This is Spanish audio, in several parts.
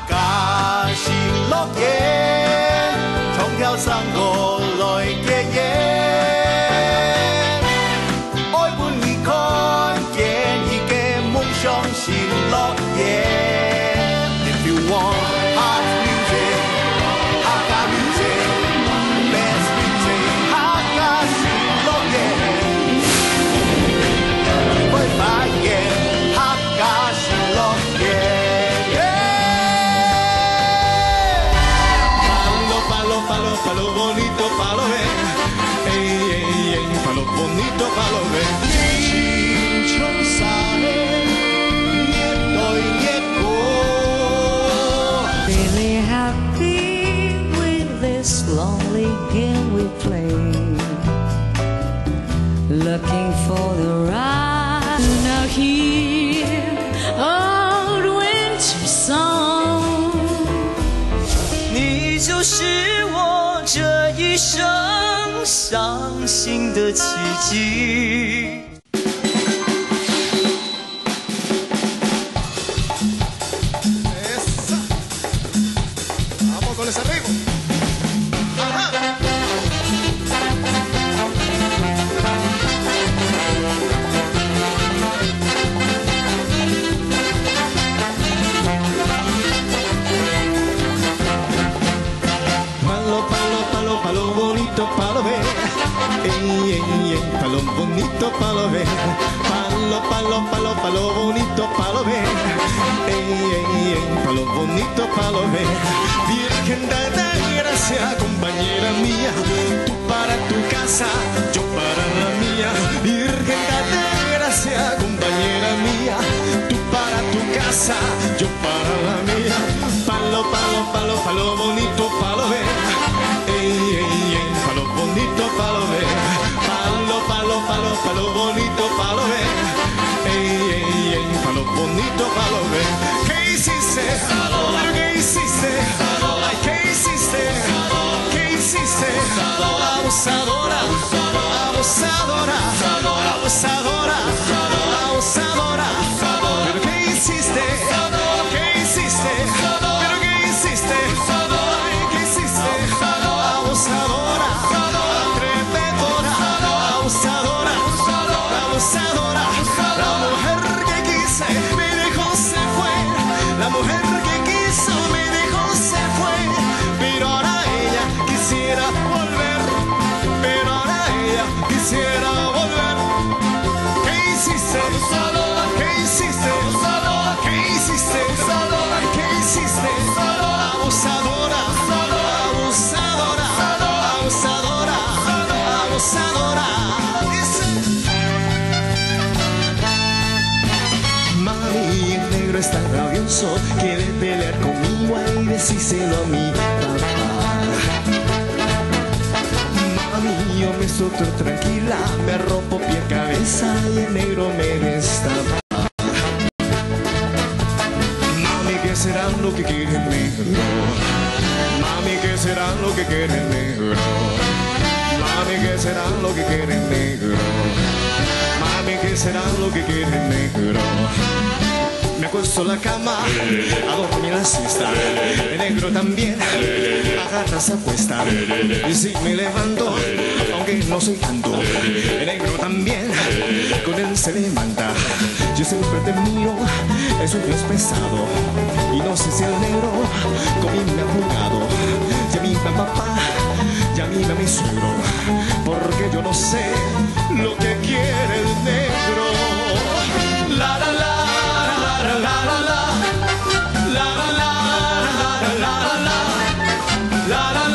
家是樂園，從跳上過來嘅嘢，愛伴你看見你嘅夢想是樂園。If you want hot music, Hakka music, best music, Hakka是樂園，你會發現Hakka是樂園。Palo bonito, palo ver, ey, ey, ey, palo bonito, palo ver. Really happy with this lonely game we play. Looking for the right. Now hear old winter song. 你就是我这一生相信的奇迹。Vamos con ese ritmo. Ajá. Palo bonito, palo ver, ey, ey, ey, palo bonito, palo ver, palo bonito, palo ver, ey, ey, ey, palo bonito, palo ver. Virgen de gracia, compañera mía, tú para tu casa, yo para la mía. Virgen de gracia, compañera mía, tú para tu casa, yo para la mía. Palo bonito, palo ver. Ey, ey, ey, palo bonito, palo ver. Palo bonito, palo ver. Ey, ey, ey, palo bonito, palo ver. ¿Qué hiciste? ¿Qué hiciste? ¿Qué hiciste? ¿Qué hiciste? Abusadora, abusadora, abusadora, abusadora. ¿Pero qué hiciste? ¿Qué hiciste? ¿Pero qué hiciste? ¿Qué hiciste? Abusadora, atrevedora, abusadora, abusadora. La mujer que quise me dejó, se fue. La mujer que quiso me dejó, se fue. Pero ahora ella quisiera volver. Pero ahora ella quisiera volver. ¿Qué hiciste? ¿Qué hiciste? ¿Qué hiciste? ¿Qué hiciste? Abusadora, abusadora, abusadora, abusadora. Mami, el negro está rabioso, quiere pelear conmigo y decíselo a mi papá. Mami, yo me solto tranquila, me rompo pie cabeza y el negro me destapa. Mami, ¿qué será lo que quiere el negro? Mami, ¿qué será lo que quiere el negro? Mami, ¿qué será lo que quiere el negro? Mami, ¿qué será lo que quiere el negro? Me acuesto en la cama a dormir la siesta. El negro también agarra esa apuesta. Y si me levanto, aunque no soy tanto, el negro también con él se levanta. Yo siempre te miro, eso es pesado. Y no sé si el negro conmigo me ha jugado. Ya mi papá, ya mi suegro, porque yo no sé lo que quiere el negro. La la la. La la la la, la la la la, la la la, la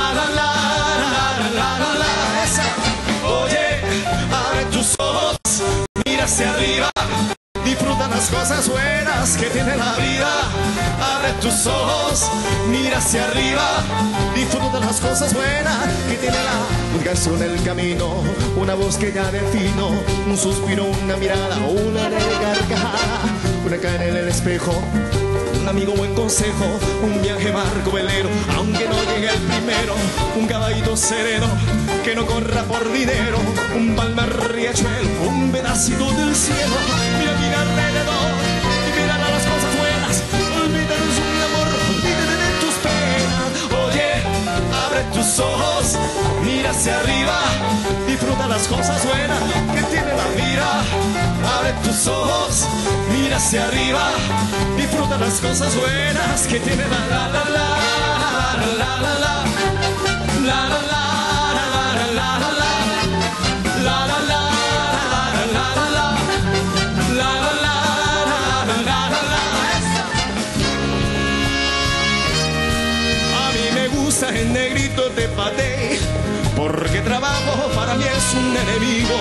la la la, la la la. Esa. Oye, abre tus ojos, mira hacia arriba, disfruta las cosas buenas que tiene la vida. Abre tus ojos, mira hacia arriba, disfruta las cosas buenas que tiene la vida. Un canción en el camino, una voz que ya defino, un suspiro, una mirada, una leve carcajada, una cara en el espejo, un amigo, buen consejo, un viaje barco velero, aunque no llegue el primero, un caballito sereno que no corra por dinero, un palmar riachuelo, un pedacito del cielo. Mira, mira alrededor y mira mira hacia arriba, disfruta las cosas buenas que tiene la vida. Abre tus ojos, mira hacia arriba, disfruta las cosas buenas que tiene la la la la la la la la la la la. El negrito de paté, porque trabajo para mí es un enemigo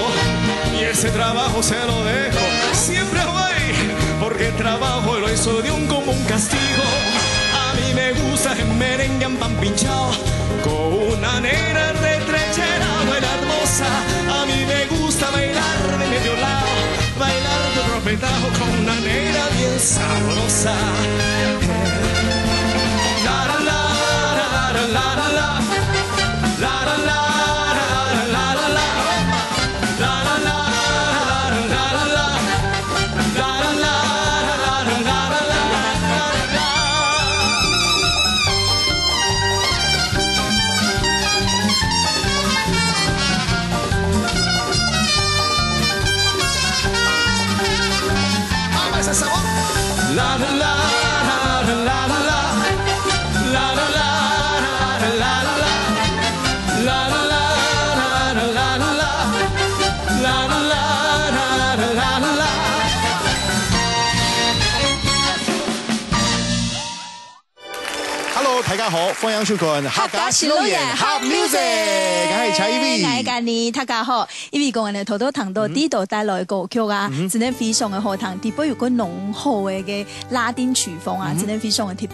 y ese trabajo se lo dejo siempre voy, porque el trabajo lo hizo de un común castigo. A mí me gusta el merengue en pan pinchado con una negra retrechera buena hermosa. A mí me gusta bailar de medio lado, bailar de tropetajo con una negra bien sabrosa. La la la. La la la la la la la la la la ese sabor. La la la la la la la. Hello， 大家好，歡迎收看客家小老爺 Hot Music， 我係蔡依薇，我係嘉妮，大家好。依薇講嘅頭頭談到呢度帶來歌曲啊，真係非常嘅好聽，特別有個濃厚嘅拉丁曲風啊，真係非常嘅特別。